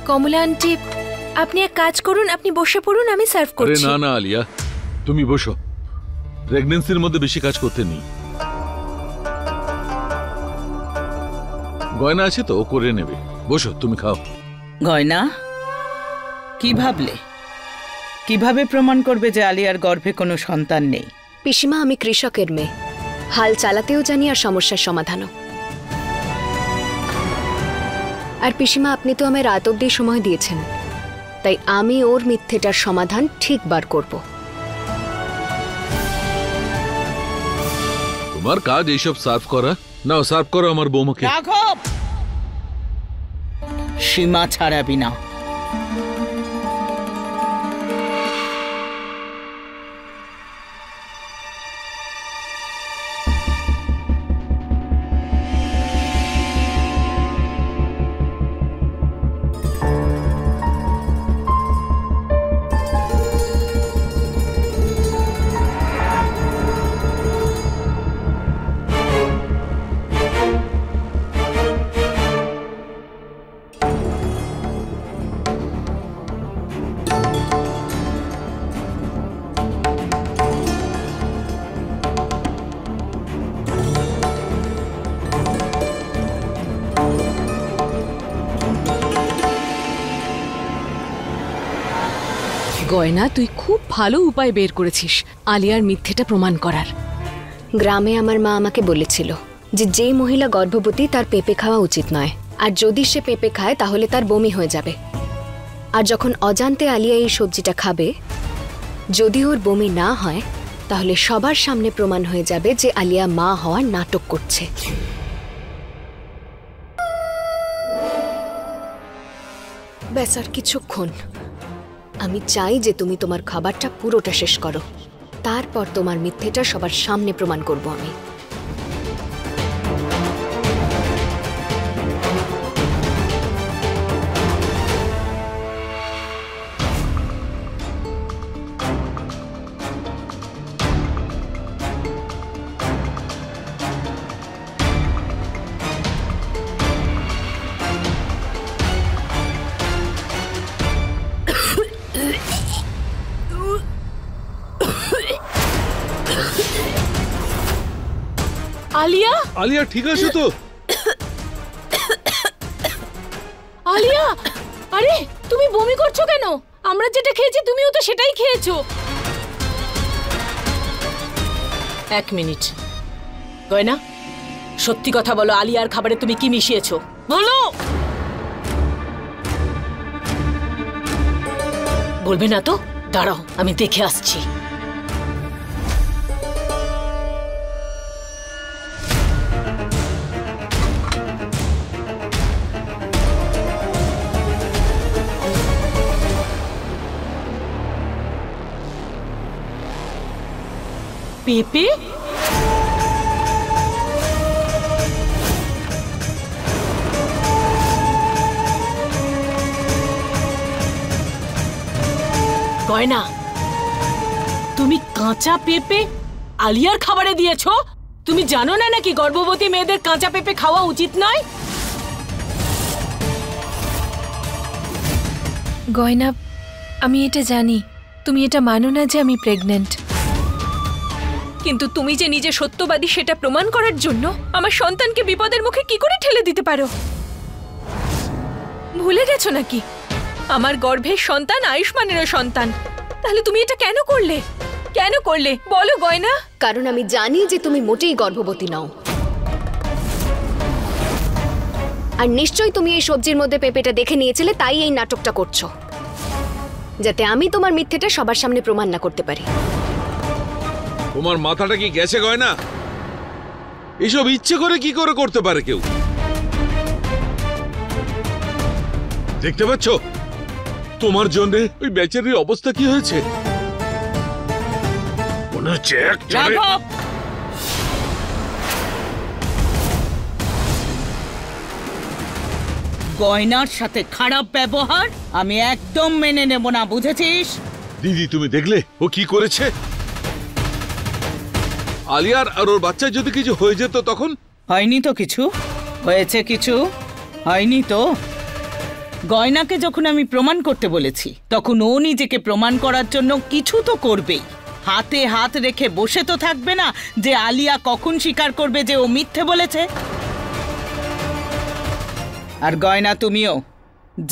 কমলা aunty, আপনি এক কাজ করুন, আপনি বসে পড়ুন, আমি সার্ভ করছি। না না আলিয়া, তুমি বসো। প্রেগন্যান্সির মধ্যে বেশি কাজ করতে নেই। গয়না আছে তো, ও করে নেবে। বসো, তুমি খাও। গয়না, কি ভাবলে? কিভাবে প্রমাণ করবে যে আলিয়ার গর্ভে কোনো সন্তান নেই? পিসিমা, আমি কৃষকের মেয়ে, হাল চালাতেও জানি আর সমস্যার সমাধানও। আর পিসিমা, আপনি তো আমায় রাত অবধি সময় দিয়েছেন, তাই আমি ওর মিথ্যেটার সমাধান ঠিক বার করব। তোমার কাজ এইসব সার্ভ করা। নাও সার্ভ করো আমার বৌমাকে। রাঘব, সীমা ছাড়াবি না। গয়না, তুই খুব ভালো উপায় বের করেছিস আলিয়ার মিথ্যেটা প্রমাণ করার। গ্রামে আমার মা আমাকে বলেছিল যে যে মহিলা গর্ভবতী তার পেঁপে খাওয়া উচিত নয়, আর যদি সে পেঁপে খায় তাহলে তার বমি হয়ে যাবে। আর যখন অজান্তে আলিয়া এই সবজিটা খাবে, যদি ওর বমি না হয় তাহলে সবার সামনে প্রমাণ হয়ে যাবে যে আলিয়া মা হওয়ার নাটক করছে। ব্যাস, আর কিছুক্ষণ। আমি চাই যে তুমি তোমার খাবারটা পুরোটা শেষ করো, তারপর তোমার মিথ্যেটা সবার সামনে প্রমাণ করব আমি। আলিয়া, আলিয়া ঠিক আছে তো? আলিয়া, আরে তুমি বমি করছো কেন? আমরা যেটা খেয়েছি তুমিও তো সেটাই খেয়েছো। এক মিনিট গয়না, সত্যি কথা বলো, আলিয়ার খাবারে তুমি কি মিশিয়েছো বলো। বলবে না তো? দাঁড়াও, আমি দেখে আসছি। পেঁপে? গয়না, তুমি কাঁচা পেঁপে আলিয়ার খাবারে দিয়েছো? তুমি জানো না নাকি গর্ভবতী মেয়েদের কাঁচা পেঁপে খাওয়া উচিত নয়? গয়না, আমি এটা জানি, তুমি এটা মানো না যে আমি প্রেগন্যান্ট, কিন্তু তুমি যে নিজে সত্যবাদী সেটা প্রমাণ করার জন্য আমার সন্তানকে বিপদের মুখে কি করে ঠেলে দিতে পারো? ভুলে গেছো নাকি আমার গর্ভের সন্তান আয়ুষ্মানেরও সন্তান? তাহলে তুমি এটা কেন করলে? কেন করলে বলো গয়না? কারণ আমি জানি যে তুমি মোটেই গর্ভবতী নও, আর নিশ্চয়ই তুমি এই সবজির মধ্যে পেঁপেটা দেখে নিয়েছিলে, তাই এই নাটকটা করছো, যাতে আমি তোমার মিথ্যেটা সবার সামনে প্রমাণ না করতে পারি। তোমার মাথাটা কি গেছে গয়না? এসব ইচ্ছে করে কি করে করতে পারে কেউ? দেখতে পাচ্ছ তোমার জন্য ওই বেচারির অবস্থা কি হয়েছে? মনে হচ্ছে গয়নার সাথে খারাপ ব্যবহার আমি একদম মেনে নেব না, বুঝেছিস? দিদি, তুমি দেখলে ও কি করেছে? আলিয়ার আর ওর বাচ্চা যদি কিছু হয়ে যেত তখন? হয়নি তো কিছু, হয়েছে কিছু, হয়নি তো। গয়নাকে যখন আমি প্রমাণ করতে বলেছি তখন ও নিজেকে প্রমাণ করার জন্য কিছু তো করবেই। হাতে হাত রেখে বসে তো থাকবে না যে আলিয়া কখন স্বীকার করবে যে ও মিথ্যে বলেছে। আর গয়না তুমিও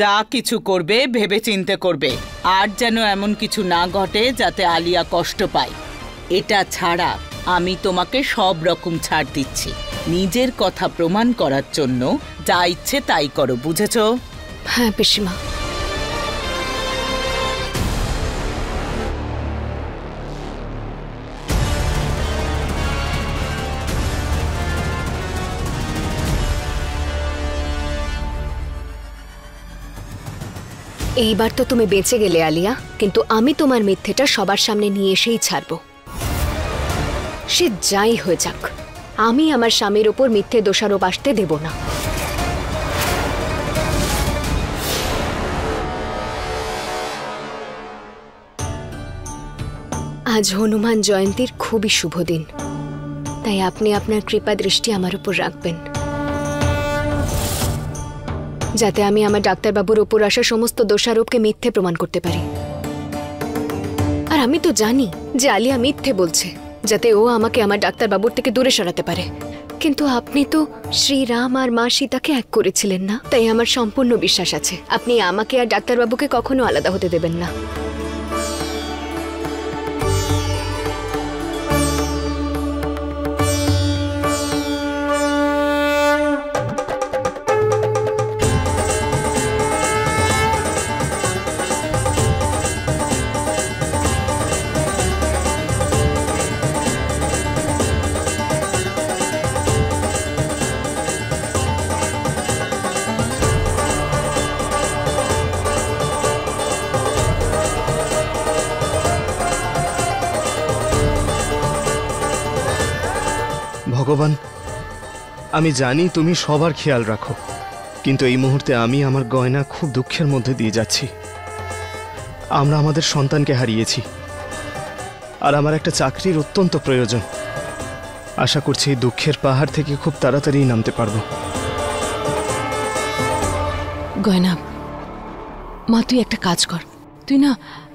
যা কিছু করবে ভেবে চিন্তে করবে, আর যেন এমন কিছু না ঘটে যাতে আলিয়া কষ্ট পায়। এটা ছাড়া আমি তোমাকে সব রকম ছাড় দিচ্ছি। নিজের কথা প্রমাণ করার জন্য যা ইচ্ছে তাই করো, বুঝেছো? হ্যাঁ পিসিমা। এইবার তো তুমি বেঁচে গেলে আলিয়া, কিন্তু আমি তোমার মিথ্যেটা সবার সামনে নিয়ে এসেই ছাড়ব। সে যাই হয়ে যাক, আমি আমার স্বামীর ওপর মিথ্যে দোষারোপ আসতে দেব না। আজ হনুমান জয়ন্তীর খুবই শুভ দিন, তাই আপনি আপনার কৃপা দৃষ্টি আমার উপর রাখবেন, যাতে আমি আমার ডাক্তারবাবুর উপর আসা সমস্ত দোষারোপকে মিথ্যে প্রমাণ করতে পারি। আর আমি তো জানি যে আলিয়া মিথ্যে বলছে, যাতে ও আমাকে আমার ডাক্তারবাবুর থেকে দূরে সরাতে পারে। কিন্তু আপনি তো শ্রীরাম আর মা সীতাকে এক করেছিলেন না, তাই আমার সম্পূর্ণ বিশ্বাস আছে আপনি আমাকে আর ডাক্তারবাবুকে কখনো আলাদা হতে দেবেন না। ভগবান, আমি জানি তুমি সবার খেয়াল রাখো, কিন্তু এই মুহূর্তে আমি আমার গয়না খুব দুঃখের মধ্যে দিয়ে যাচ্ছি। আমরা আমাদের সন্তানকে হারিয়েছি, আর আমার একটা চাকরির অত্যন্ত প্রয়োজন। আশা করছি এই দুঃখের পাহাড় থেকে খুব তাড়াতাড়ি নামতে পারবো। গয়না মা, তুই একটা কাজ কর, তুই না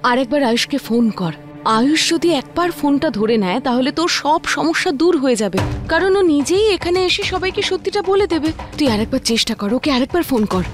আরেকবার আয়ুষকে ফোন কর। আয়ুষ যদি একবার ফোনটা ধরে নেয় তাহলে তোর সব সমস্যা দূর হয়ে যাবে, কারণ ও নিজেই এখানে এসে সবাইকে সত্যিটা বলে দেবে। তুই আরেকবার চেষ্টা কর, ওকে আরেকবার ফোন কর।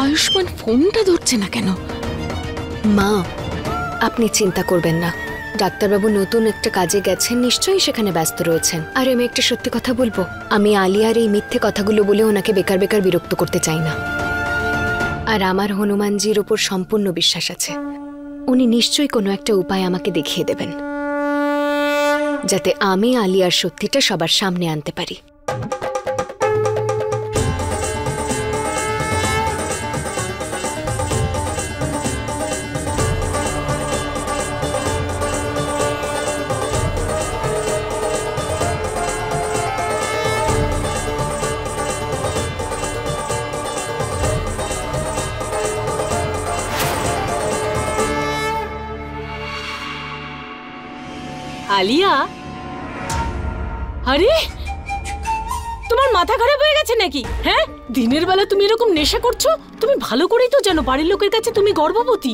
আয়ুষ্মান ফোনটা ধরছে না কেন? মা, আপনি চিন্তা করবেন না, ডাক্তারবাবু নতুন একটা কাজে গেছেন, নিশ্চয়ই সেখানে ব্যস্ত রয়েছেন। আর আমি একটা সত্যি কথা বলবো, আমি আলিয়ার এই মিথ্যে কথাগুলো বলে ওনাকে বেকার বেকার বিরক্ত করতে চাই না। আর আমার হনুমানজির ওপর সম্পূর্ণ বিশ্বাস আছে, উনি নিশ্চয়ই কোনো একটা উপায় আমাকে দেখিয়ে দেবেন, যাতে আমি আলিয়ার সত্যিটা সবার সামনে আনতে পারি। আলিয়া, আরে তোমার মাথা খারাপ হয়ে গেছে নাকি? হ্যাঁ, দিনের বেলা তুমি এরকম নেশা করছো? তুমি ভালো করেই তো জানো বাড়ির লোকের কাছে তুমি গর্ভবতী।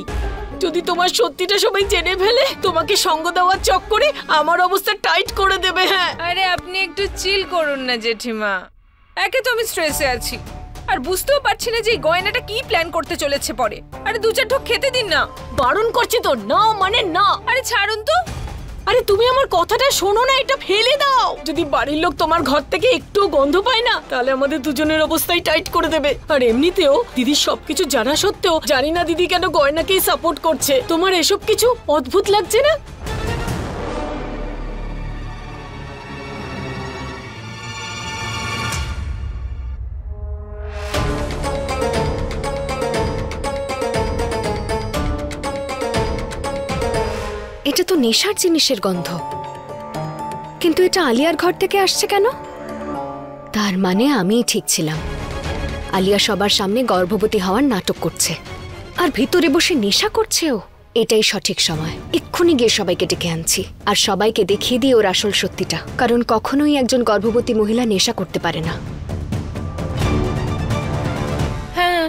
যদি তোমার সত্যিটা সবাই জেনে ফেলে, তোমাকে সঙ্গ দেওয়ার চক্করে আমার অবস্থা টাইট করে দেবে। হ্যাঁ, আরে আপনি একটু চিল করুন না জেঠিমা, একে তো আমি স্ট্রেসে আছি, আর বুঝতেও পারছি না যে এই গয়নাটা কি প্ল্যান করতে চলেছে পরে। আরে দু চার ঢোক খেতে দিন না। বারণ করছি তো, না মানে না। আরে ছাড়ুন তো। আরে তুমি আমার কথাটা শোনো না, এটা ফেলে দাও। যদি বাড়ির লোক তোমার ঘর থেকে একটু গন্ধ পায় না, তাহলে আমাদের দুজনের অবস্থাই টাইট করে দেবে। আর এমনিতেও দিদির সবকিছু জানা সত্ত্বেও জানি না দিদি কেন গয়নাকেই সাপোর্ট করছে। তোমার এসব কিছু অদ্ভুত লাগছে না? এটা তো নেশার জিনিসের গন্ধ, কিন্তু এটা আলিয়ার ঘর থেকে আসছে কেন? তার মানে আমিই ঠিক ছিলাম, আলিয়া সবার সামনে গর্ভবতী হওয়ার নাটক করছে আর ভিতরে বসে নেশা করছেও। এটাই সঠিক সময়, এক্ষুনি গিয়ে সবাইকে ডেকে আনছি আর সবাইকে দেখিয়ে দিই ওর আসল সত্যিটা, কারণ কখনোই একজন গর্ভবতী মহিলা নেশা করতে পারে না। হ্যাঁ,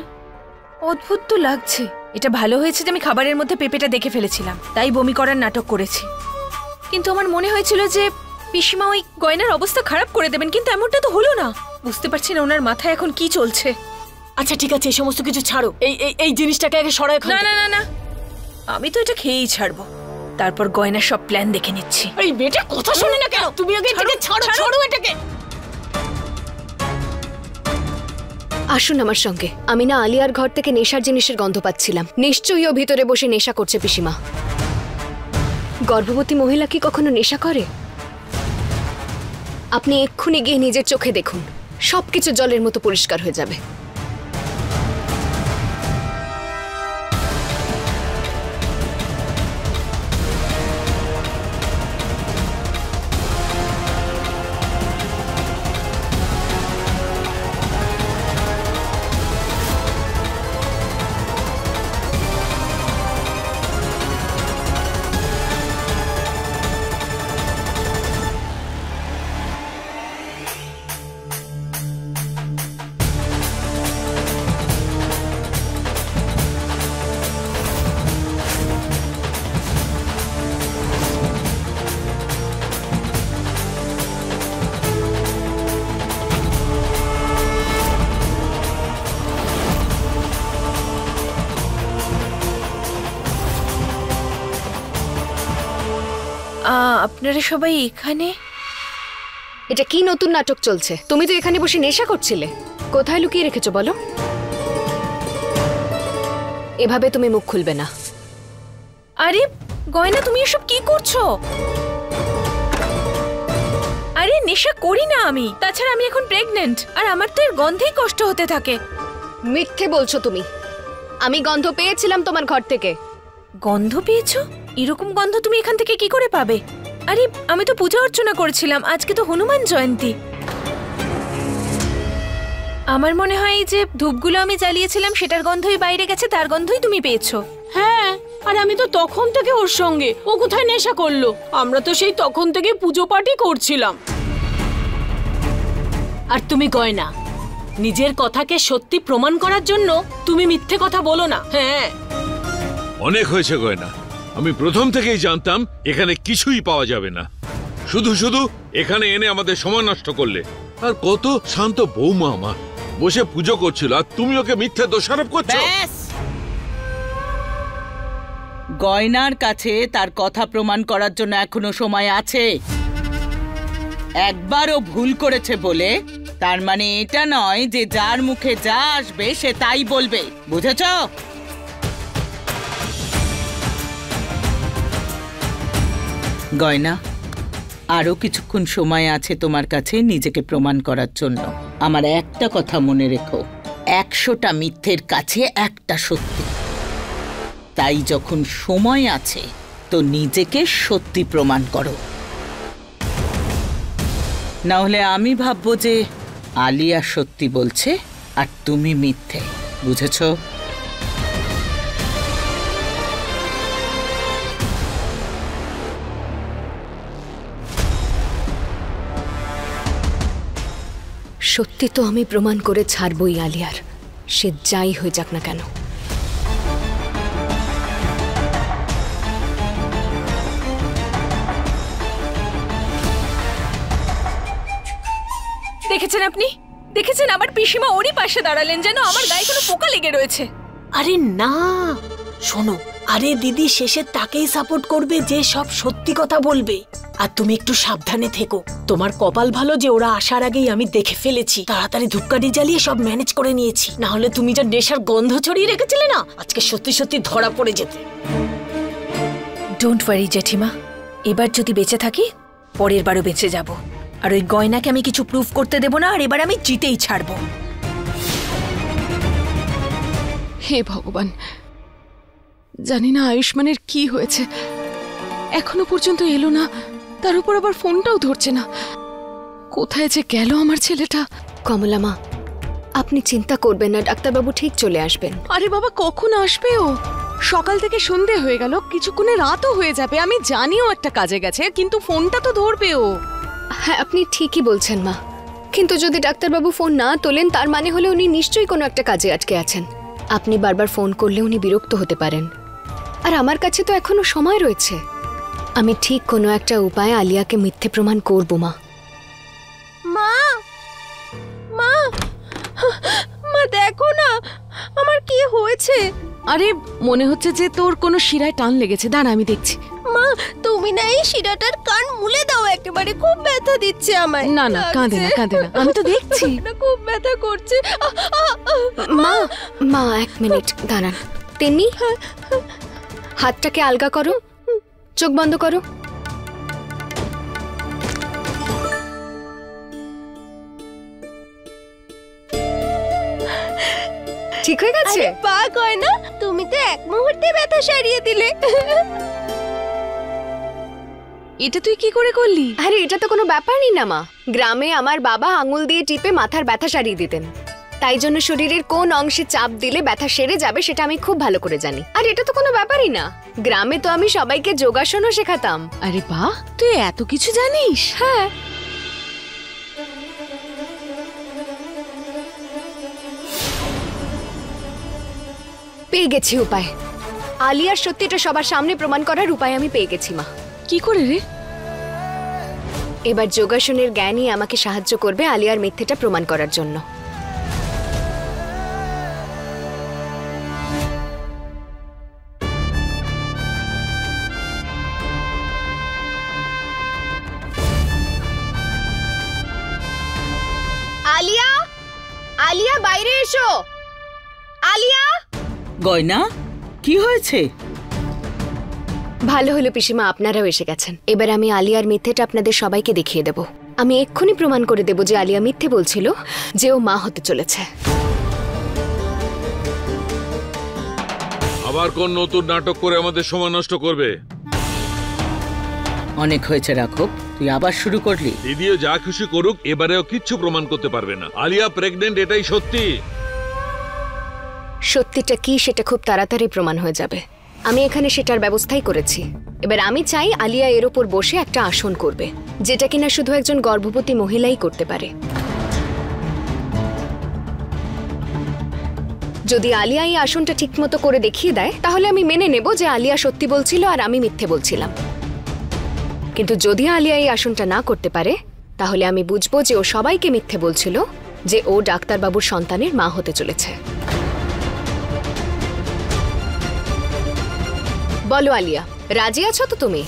অদ্ভুত তো লাগছে। এটা ভালো হয়েছে যে আমি খাবারের মধ্যে পেঁপেটা দেখে ফেলেছিলাম, তাই বমি করার নাটক করেছি। কিন্তু আমার মনে হয়েছিল যে পিসিমা ওই গয়নার অবস্থা খারাপ করে দেবেন, কিন্তু এমনটা তো হলো না। বুঝতে পারছি না ওনার মাথায় এখন কি চলছে। আচ্ছা ঠিক আছে, এই সমস্ত কিছু ছাড়ো, এই জিনিসটাকে আগে সরায়। না না না না, আমি তো এটা খেয়েই ছাড়বো, তারপর গয়নার সব প্ল্যান দেখে নিচ্ছি। এই বেটা কথা শোনে না কেন? তুমি আগে এটাকে ছাড়ো, ছাড়ো এটাকে। আসুন আমার সঙ্গে। আমি না আলিয়ার ঘর থেকে নেশার জিনিসের গন্ধ পাচ্ছিলাম। নিশ্চয়ই ও ভিতরে বসে নেশা করছে পিসিমা। গর্ভবতী মহিলা কি কখনো নেশা করে? আপনি এক্ষুনি গিয়ে নিজের চোখে দেখুন, সবকিছু জলের মতো পরিষ্কার হয়ে যাবে। আপনারা সবাই এখানে? এটা কি নতুন নাটক চলছে? তুমি তো এখানে বসে নেশা করছিলে, কোথায় লুকিয়ে রেখেছো বলো? এভাবে তুমি মুখ খুলবে না। আরে গয়না, তুমি এসব কি করছো? আরে নেশা করি না আমি, তাছাড়া আমি এখন প্রেগন্যান্ট আর আমার তো এর গন্ধেই কষ্ট হতে থাকে। মিথ্যে বলছো তুমি। আমি গন্ধ পেয়েছিলাম তোমার ঘর থেকে। গন্ধ পেয়েছো? এরকম গন্ধ তুমি এখান থেকে কি করে পাবে? আরে আমি তো পূজা অর্চনা করেছিলাম, আজকে তো হনুমান জয়ন্তী। আমার মনে হয় এই যে ধূপগুলো আমি জ্বালিয়েছিলাম সেটার গন্ধই বাইরে গেছে, তার গন্ধই তুমি পেয়েছো। হ্যাঁ, আর আমি তো তখন থেকে ওর সঙ্গে। ও কোথায় নেশা করলো? আমরা তো সেই তখন থেকে পুজো পাঠই করছিলাম। আর তুমি গয়না, নিজের কথাকে সত্যি প্রমাণ করার জন্য তুমি মিথ্যে কথা বলো না। হ্যাঁ, অনেক হয়েছে গয়না, আমি প্রথম থেকেই জানতাম এখানে কিছুই পাওয়া যাবে না। শুধু শুধু এখানে এনে আমাদের সময় নষ্ট করলে। আর কত শান্ত বৌমা আমার বসে পুজো করছিল, আর তুমি ওকে মিথ্যে দোষারোপ করছো। ব্যাস, গয়নার কাছে তার কথা প্রমাণ করার জন্য এখনো সময় আছে। একবারও ভুল করেছে বলে তার মানে এটা নয় যে যার মুখে যা আসবে সে তাই বলবে, বুঝেছো? গয়না, আরো কিছুক্ষণ সময় আছে তোমার কাছে নিজেকে প্রমাণ করার জন্য। আমার একটা কথা মনে রেখো, 100টা মিথ্যের কাছে একটা সত্যি। তাই যখন সময় আছে তো নিজেকে সত্যি প্রমাণ করো, না হলে আমি ভাববো যে আলিয়া সত্যি বলছে আর তুমি মিথ্যে, বুঝেছো? সত্যি তো আমি প্রমাণ করে ছাড়বই আলিয়ার, সে যাই হয়ে যাক না কেন। দেখেছেন আপনি? দেখেছেন আমার পিসিমা ওরই পাশে দাঁড়ালেন যেন আমার গায়ে কোনো পোকা লেগে রয়েছে। আরে না, শোনো, আরে দিদি শেষে তাকেই সাপোর্ট করবে যে সব সত্যি কথা বলবে। আর তুমি একটু সাবধানে থেকো। তোমার কপাল ভালো যে ওরা আসার আগেই আমি দেখে ফেলেছি, তাড়াতাড়ি ধূপকাঠি জ্বালিয়ে সব ম্যানেজ করে নিয়েছি। না হলে তুমি যা নেশার গন্ধ ছড়িয়ে রেখেছিলে না, আজকে সত্যি সত্যি ধরা পড়ে যেতে। ডোন্ট ওয়ারি জেঠিমা, এবার যদি বেঁচে থাকি পরের বারও বেঁচে যাব। আর ওই গয়নাকে আমি কিছু প্রুফ করতে দেব না, আর এবার আমি জিতেই ছাড়বো। হে ভগবান, জানি না আয়ুষ্মানের কি হয়েছে। এখনো পর্যন্ত এলো না, তার উপর আবার ফোনটাও ধরছে না। কোথায় যে গেল আমার ছেলেটা? কমলা মা, আপনি চিন্তা করবেন না, ডাক্তারবাবু ঠিক চলে আসবেন। আরে বাবা, কখন আসবে ও? সকাল থেকে সন্ধে হয়ে গেল, কিছুক্ষণে রাতও হয়ে যাবে। আমি জানিও একটা কাজে গেছে, কিন্তু ফোনটা তো ধরবে ও। হ্যাঁ, আপনি ঠিকই বলছেন মা, কিন্তু যদি ডাক্তারবাবু ফোন না তোলেন তার মানে হলে উনি নিশ্চয়ই কোনো একটা কাজে আটকে আছেন। আপনি বারবার ফোন করলে উনি বিরক্ত হতে পারেন, আর আমার কাছে তো এখনো সময় রয়েছে। আমি ঠিক কোনো একটা উপায়ে আলিয়াকে মিথ্যে প্রমাণ করব মা। মা, মা, মা দেখো না আমার কি হয়েছে। আরে মনে হচ্ছে যে তোর কোনো শিরায় টান লেগেছে, দাঁড়া আমি দেখছি। মা, তুমি না এই শিরাটার কান মুলে দাও একেবারে, খুব ব্যথা দিচ্ছে আমায়। না না, কাঁদে না কাঁদে না, আমি তো দেখছি। খুব ব্যথা করছে। মা মা, এক মিনিট দাঁড়ান। তেমনি হাতটাকে আলগা করো, চোখ বন্ধ করো। ঠিক হয়ে গেছে? পা গয়না, তুমি তো এক মুহূর্তে ব্যথা সারিয়ে দিলে। এটা তুই কি করে করলি? আরে এটা তো কোনো ব্যাপারই না মা, গ্রামে আমার বাবা আঙুল দিয়ে টিপে মাথার ব্যথা সারিয়ে দিতেন। তাই জন্য শরীরের কোন অংশে চাপ দিলে ব্যথা সেরে যাবে সেটা আমি খুব ভালো করে জানি। আর এটা তো কোনো ব্যাপারই না, গ্রামে তো আমি সবাইকে যোগাসনও শেখাতাম। আরে বাহ, তুই এত কিছু জানিস? হ্যাঁ। পেয়ে গেছি উপায়। আলিয়ার সত্যিটা সবার সামনে প্রমাণ করার উপায় আমি পেয়ে গেছি মা। কি করে রে? এবার যোগাসনের জ্ঞানই আমাকে সাহায্য করবে আলিয়ার মিথ্যেটা প্রমাণ করার জন্য। আলিয়া, আলিয়া বাইরে এসো। আলিয়া। গয়না, কি হয়েছে? ভালো হলো পিসিমা, আপনারাও এসে গেছেন। এবার আমি আলিয়ার মিথ্যেটা আপনাদের সবাইকে দেখিয়ে দেব। আমি এক্ষুনি প্রমাণ করে দেব যে আলিয়া মিথ্যে বলছিল যে ও মা হতে চলেছে। আবার কোন নতুন নাটক করে আমাদের সময় নষ্ট করবে? অনেক হয়েছে রাঘব, তুই আবার শুরু করলি। দিদিও যা খুশি করুক, এবারেও কিচ্ছু প্রমাণ করতে পারবে না। আলিয়া প্রেগনেন্ট, এটাই সত্যি। সত্যিটা কি সেটা খুব তাড়াতাড়ি প্রমাণ হয়ে যাবে। আমি এখানে সেটার ব্যবস্থাই করেছি। এবার আমি চাই আলিয়া এর ওপর বসে একটা আসন করবে, যেটা কিনা শুধু একজন গর্ভবতী মহিলাই করতে পারে। যদি আলিয়া এই আসনটা ঠিকমতো করে দেখিয়ে দেয় তাহলে আমি মেনে নেব যে আলিয়া সত্যি বলছিল আর আমি মিথ্যে বলছিলাম। কিন্তু যদি আলিয়া এই আসনটা না করতে পারে তাহলে আমি বুঝবো যে ও সবাইকে মিথ্যে বলছিল যে ও ডাক্তারবাবুর সন্তানের মা হতে চলেছে। বলো আলিয়া, রাজি আছো তো তুমি?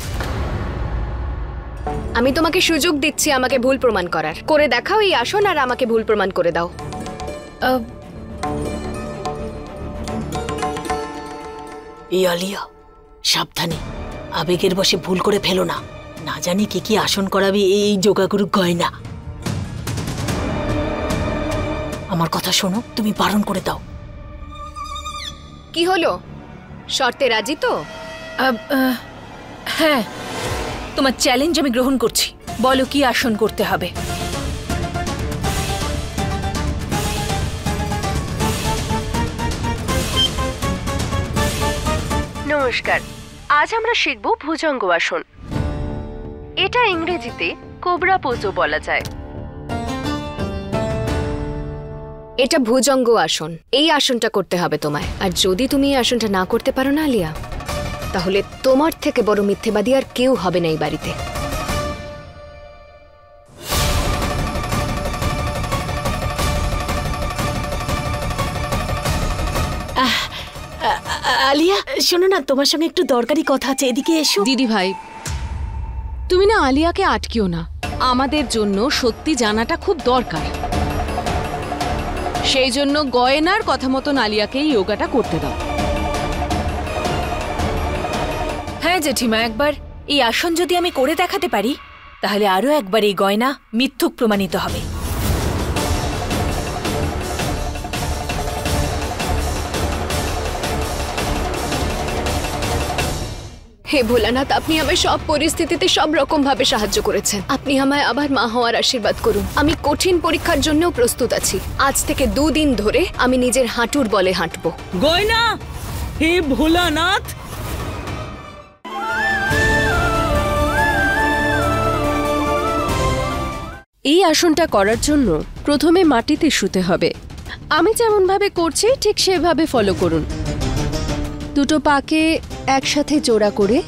আমি তোমাকে সুযোগ দিচ্ছি আমাকে ভুল প্রমাণ করার। করে দেখাও এই আসন আর আমাকে ভুল প্রমাণ করে দাও। এই আলিয়া, সাবধানে, আবেগের বশে ভুল করে ফেলো না। না জানি কি কি আসন করাবি এই যোগাগুরু গয়না। আমার কথা শোনো, তুমি বারণ করে দাও। কি হলো, শর্তে রাজি তো? হ্যাঁ, তোমার চ্যালেঞ্জ আমি গ্রহণ করছি। বলো কি আসন করতে হবে। নমস্কার, আজ আমরা শিখব ভুজঙ্গ আসন। এটা ইংরেজিতে কোবরা পোজও বলা যায়। এটা ভুজঙ্গ আসন। এই আসনটা করতে হবে তোমায়। আর যদি তুমি এই আসনটা না করতে পারো না আলিয়া, তাহলে তোমার থেকে বড় মিথ্যেবাদী আর কেউ হবে না এই বাড়িতে। আলিয়া, শোনো না, তোমার সঙ্গে একটু দরকারি কথা আছে, এদিকে এসো। দিদি ভাই, তুমি না আলিয়াকে আটকিও না। আমাদের জন্য সত্যি জানাটা খুব দরকার। সেই জন্য গয়নার কথা মতন আলিয়াকে যোগাটা করতে দাও। হ্যাঁ জেঠিমা, একবার এই আসন যদি আমি করে দেখাতে পারি তাহলে আরো একবার এই গয়না মিথ্যুক প্রমাণিত হবে। হে ভোলানাথ, আপনি আমায় সব পরিস্থিতিতে সব রকম ভাবে সাহায্য করেছেন। আপনি আমায় আবার মা হওয়ার আশীর্বাদ করুন। আমি কঠিন পরীক্ষার জন্যও প্রস্তুত আছি। আজ থেকে 2 দিন ধরে আমি নিজের হাঁটুর বলে হাঁটবো। গয়না, হে ভোলানাথ। এই আসনটা করার জন্য প্রথমে মাটিতে শুতে হবে। আমি যেমন ভাবে করছি ঠিক সেভাবে ফলো করুন। দুটো পাকে একসাথে জোড়া করে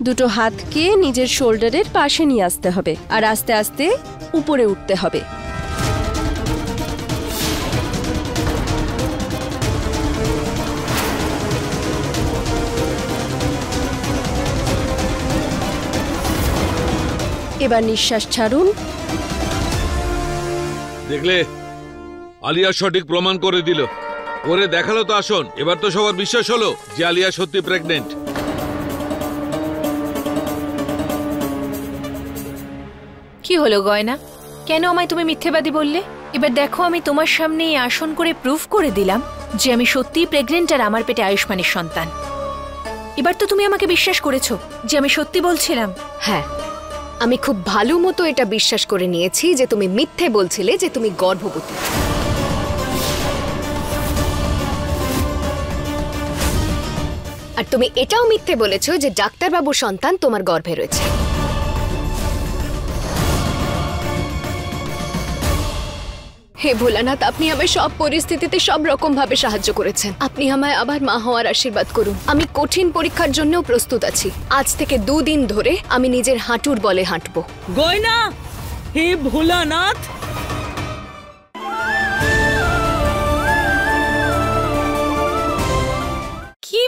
দুটো হাতকে নিজের শোল্ডারের পাশে নিয়ে আসতে হবে আর আস্তে আস্তে উপরে উঠতে হবে। এবার নিঃশ্বাস ছাড়ুন। দেখলে, আলিয়া সঠিক প্রমাণ করে দিল, করে দেখালো তো আসন। এবার তো সবার বিশ্বাস হলো যে আলিয়া সত্যি প্রেগনেন্ট। কি হলো গয়না? কেন আমায় তুমি মিথ্যেবাদী বললে? এবার দেখো, আমি তোমার সামনে এই আসন করে প্রুফ করে দিলাম যে আমি সত্যিই প্রেগনেন্ট আর আমার পেটে আয়ুষ্মানের সন্তান। এবার তো তুমি আমাকে বিশ্বাস করেছো যে আমি সত্যি বলছিলাম। হ্যাঁ, আমি খুব ভালো মতো এটা বিশ্বাস করে নিয়েছি যে তুমি মিথ্যে বলছিলে যে তুমি গর্ভবতী। আর তুমি এটাও মিথ্যে বলেছো যে ডাক্তারবাবুর সন্তান তোমার গর্ভে রয়েছে। হে ভোলানাথ, আপনি আমায় সব পরিস্থিতিতে সব রকম ভাবে সাহায্য করেছেন। আপনি আমায় আবার মা হওয়ার আশীর্বাদ করুন। আমি কঠিন পরীক্ষার জন্যও প্রস্তুত আছি। আজ থেকে 2 দিন ধরে আমি নিজের হাঁটুর বলে হাঁটবো। গয়না, হে ভোলানাথ। কি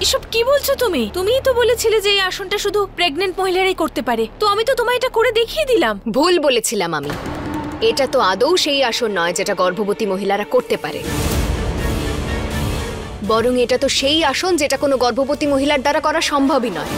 এসব কি বলছো তুমি? তুমিই তো বলেছিলে যে এই আসনটা শুধু প্রেগনেন্ট মহিলারাই করতে পারে। তো আমি তো তোমায় এটা করে দেখিয়ে দিলাম। ভুল বলেছিলাম আমি। এটা তো আদৌ সেই আসন নয় যেটা গর্ভবতী মহিলারা করতে পারে, বরং এটা তো সেই আসন যেটা কোনো গর্ভবতী মহিলার দ্বারা করা সম্ভবই নয়।